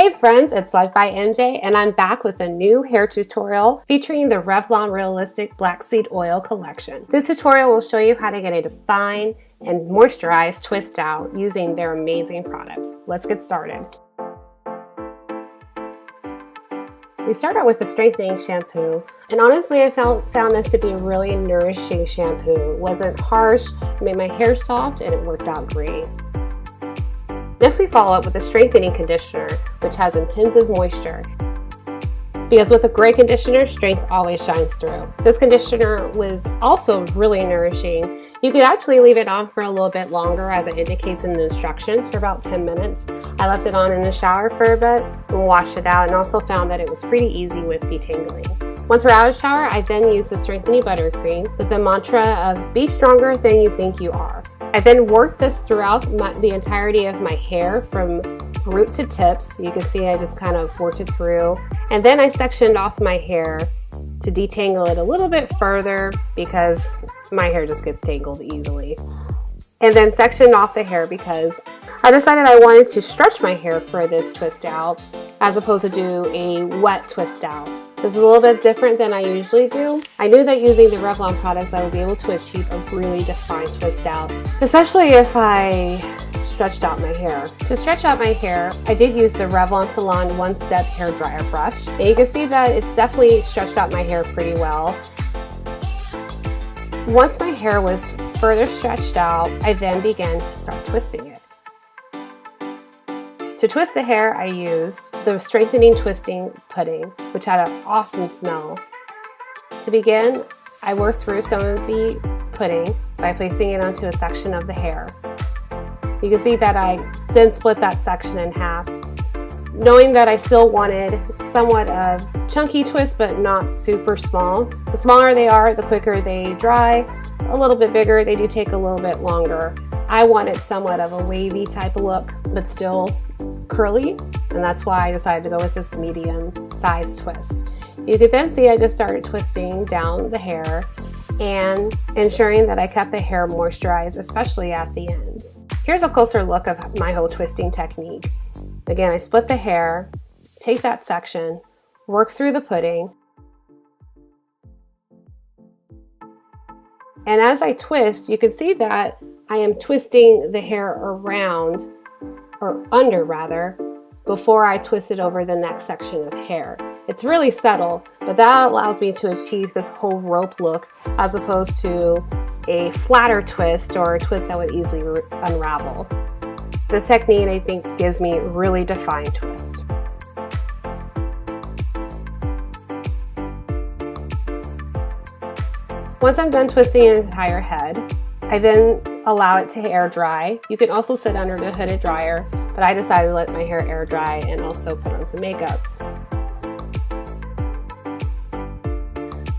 Hey friends, it's Life by MJ and I'm back with a new hair tutorial featuring the Revlon Realistic Black Seed Oil collection. This tutorial will show you how to get a defined and moisturized twist out using their amazing products. Let's get started. We start out with the Stregthening shampoo, and honestly I found this to be a really nourishing shampoo. It wasn't harsh, it made my hair soft, and it worked out great. Next we follow up with the Stregthening conditioner, which has intensive moisture. Because with a great conditioner, strength always shines through. This conditioner was also really nourishing. You could actually leave it on for a little bit longer, as it indicates in the instructions, for about 10 minutes. I left it on in the shower for a bit and washed it out, and also found that it was pretty easy with detangling. Once we're out of the shower, I then use the Stregthening buttercream with the mantra of be stronger than you think you are. I then work this throughout the entirety of my hair from root to tips. You can see I just kind of worked it through. And then I sectioned off my hair to detangle it a little bit further because my hair just gets tangled easily. And then sectioned off the hair because I decided I wanted to stretch my hair for this twist out as opposed to do a wet twist out. This is a little bit different than I usually do. I knew that using the Revlon products I would be able to achieve a really defined twist out, especially if I stretched out my hair. To stretch out my hair, I did use the Revlon Salon One-Step Hair Dryer Brush. And you can see that it's definitely stretched out my hair pretty well. Once my hair was further stretched out, I then began to start twisting it. To twist the hair, I used the Stregthening Twisting Pudding, which had an awesome smell. To begin, I worked through some of the pudding by placing it onto a section of the hair. You can see that I then split that section in half, knowing that I still wanted somewhat of chunky twist, but not super small. The smaller they are, the quicker they dry. A little bit bigger, they do take a little bit longer. I wanted somewhat of a wavy type of look, but still curly, and that's why I decided to go with this medium size twist. You could then see I just started twisting down the hair and ensuring that I kept the hair moisturized, especially at the ends. Here's a closer look of my whole twisting technique. Again, I split the hair, take that section, work through the pudding, and as I twist, you can see that I am twisting the hair around, or under rather, before I twist it over the next section of hair. It's really subtle, but that allows me to achieve this whole rope look as opposed to a flatter twist or a twist that would easily unravel. This technique, I think, gives me a really defined twist. Once I'm done twisting an entire head, I then allow it to air dry. You can also sit under the hooded dryer, but I decided to let my hair air dry and also put on some makeup.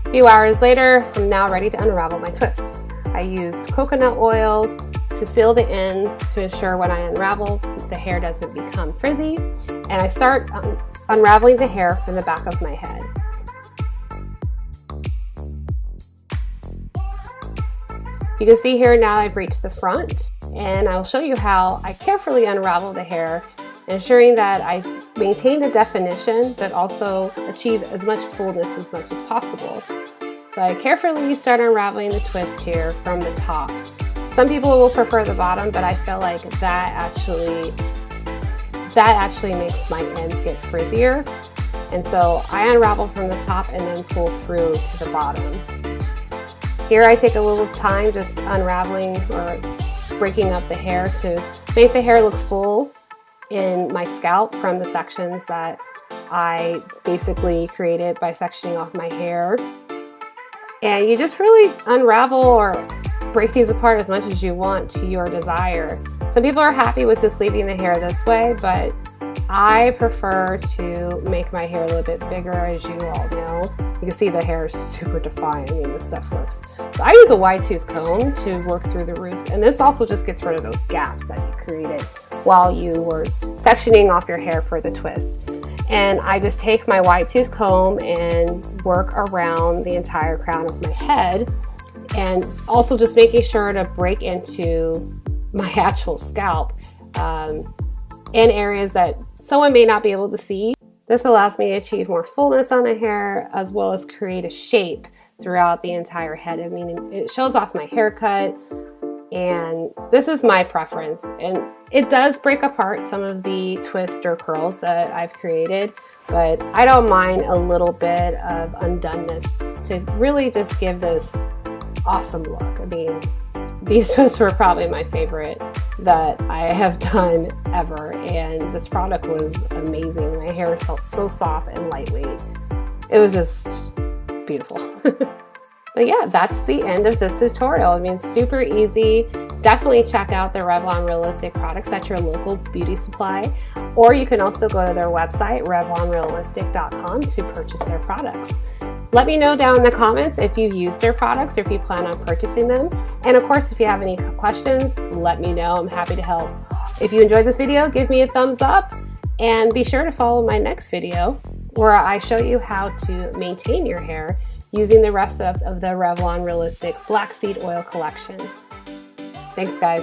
A few hours later, I'm now ready to unravel my twist. I used coconut oil to seal the ends to ensure when I unravel, the hair doesn't become frizzy, and I start unraveling the hair from the back of my head. You can see here now I've reached the front, and I'll show you how I carefully unravel the hair, ensuring that I maintain the definition but also achieve as much fullness as much as possible. So I carefully start unraveling the twist here from the top. Some people will prefer the bottom, but I feel like that actually makes my ends get frizzier. And so I unravel from the top and then pull through to the bottom. Here I take a little time just unraveling or breaking up the hair to make the hair look full in my scalp from the sections that I basically created by sectioning off my hair. And you just really unravel or break these apart as much as you want to your desire. Some people are happy with just leaving the hair this way, but I prefer to make my hair a little bit bigger, as you all know. You can see the hair is super defined. I mean, this stuff works. So I use a wide tooth comb to work through the roots, and this also just gets rid of those gaps that you created while you were sectioning off your hair for the twist. And I just take my wide tooth comb and work around the entire crown of my head, and also just making sure to break into my actual scalp in areas that someone may not be able to see. This allows me to achieve more fullness on the hair as well as create a shape throughout the entire head. I mean, it shows off my haircut, and this is my preference. And it does break apart some of the twists or curls that I've created, but I don't mind a little bit of undoneness to really just give this awesome look. I mean, these twists were probably my favorite that I have done ever, and this product was amazing. My hair felt so soft and lightweight. It was just beautiful. But yeah, that's the end of this tutorial. I mean, super easy. Definitely check out the Revlon Realistic products at your local beauty supply, or you can also go to their website, revlonrealistic.com, to purchase their products. Let me know down in the comments if you've used their products or if you plan on purchasing them. And of course, if you have any questions, let me know. I'm happy to help. If you enjoyed this video, give me a thumbs up, and be sure to follow my next video where I show you how to maintain your hair using the rest of the Revlon Realistic Black Seed Oil collection. Thanks, guys.